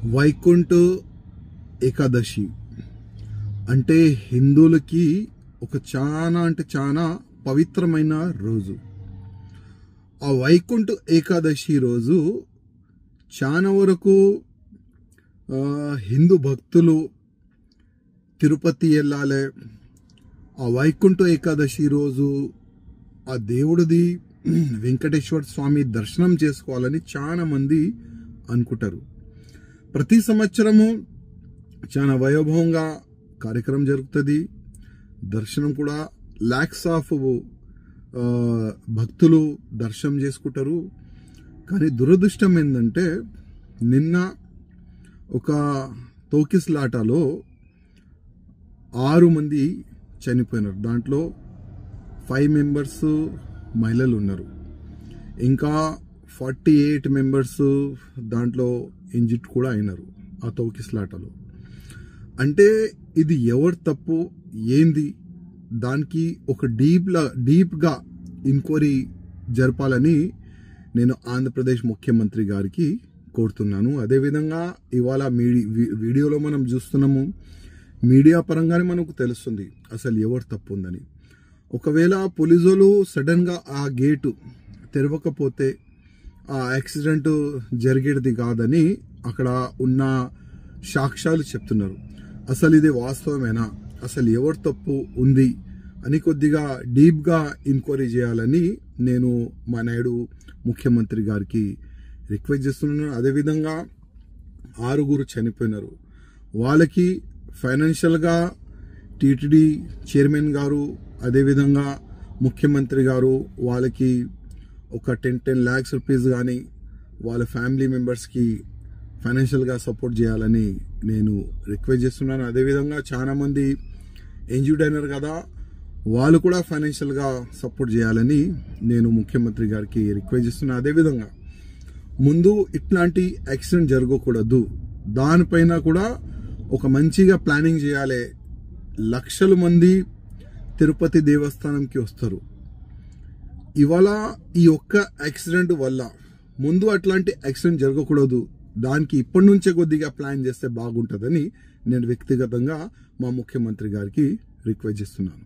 వైకుంఠ ఏకాదశి అంటే హిందువులకి ఒక చాలా పవిత్రమైన రోజు. ఆ వైకుంఠ ఏకాదశి రోజు చాలా వరకు హిందూ భక్తులు తిరుపతి వెళ్ళాలి. ఆ వైకుంఠ ఏకాదశి రోజు ఆ దేవుడిది వెంకటేశ్వర స్వామి దర్శనం చేసుకోవాలని చాలా మంది అనుకుంటారు. ప్రతి సంవత్సరము చాలా వైభవంగా కార్యక్రమం జరుగుతుంది. దర్శనం కూడా లాక్స్ ఆఫ్ భక్తులు దర్శనం చేసుకుంటారు. కానీ దురదృష్టం ఏంటంటే నిన్న ఒక తోకిస్లాటలో 6 మంది చనిపోయినారు. దాంట్లో 5 మెంబర్స్ మహిళలు ఉన్నారు. ఇంకా 48 మెంబర్స్ దాంట్లో ఇంజిట్ కూడా అయినారు ఆ తోకిస్లాటలో. అంటే ఇది ఎవరు తప్పు ఏంది, దానికి ఒక డీప్గా ఎంక్వైరీ జరపాలని నేను ఆంధ్రప్రదేశ్ ముఖ్యమంత్రి గారికి కోరుతున్నాను. అదేవిధంగా ఇవాళ వీడియోలో మనం చూస్తున్నాము, మీడియా పరంగానే మనకు తెలుస్తుంది అసలు ఎవరు తప్పు ఉందని. ఒకవేళ పోలీసులు సడన్గా ఆ గేటు తెరవకపోతే ఆ యాక్సిడెంట్ జరిగేది కాదని అక్కడ ఉన్న సాక్ష్యాలు చెప్తున్నారు. అసలు ఇది వాస్తవమేనా, అసలు ఎవరు తప్పు ఉంది అని కొద్దిగా డీప్గా ఎంక్వైరీ చేయాలని నేను మా నాయుడు ముఖ్యమంత్రి గారికి రిక్వెస్ట్ చేస్తున్నాను. అదేవిధంగా 6 చనిపోయినారు. వాళ్ళకి ఫైనాన్షియల్గా టీటీడీ చైర్మన్ గారు అదేవిధంగా ముఖ్యమంత్రి గారు వాళ్ళకి ఒక 10 lakhs రూపీస్ కానీ వాళ్ళ ఫ్యామిలీ మెంబర్స్కి ఫైనాన్షియల్గా సపోర్ట్ చేయాలని నేను రిక్వెస్ట్ చేస్తున్నాను. అదేవిధంగా చాలామంది ఇంజ్యూర్డ్ అయినారు కదా, వాళ్ళు కూడా ఫైనాన్షియల్గా సపోర్ట్ చేయాలని నేను ముఖ్యమంత్రి గారికి రిక్వెస్ట్ చేస్తున్నాను. అదేవిధంగా ముందు ఇట్లాంటి యాక్సిడెంట్ జరగకూడదు, దానిపైన కూడా ఒక మంచిగా ప్లానింగ్ చేయాలి. లక్షల మంది తిరుపతి దేవస్థానంకి వస్తారు. ఇవాళ ఈ ఒక్క యాక్సిడెంట్ వల్ల ముందు అట్లాంటి యాక్సిడెంట్ జరగకూడదు, దానికి ఇప్పటి నుంచే కొద్దిగా ప్లాన్ చేస్తే బాగుంటుందని నేను వ్యక్తిగతంగా మా ముఖ్యమంత్రి గారికి రిక్వెస్ట్ చేస్తున్నాను.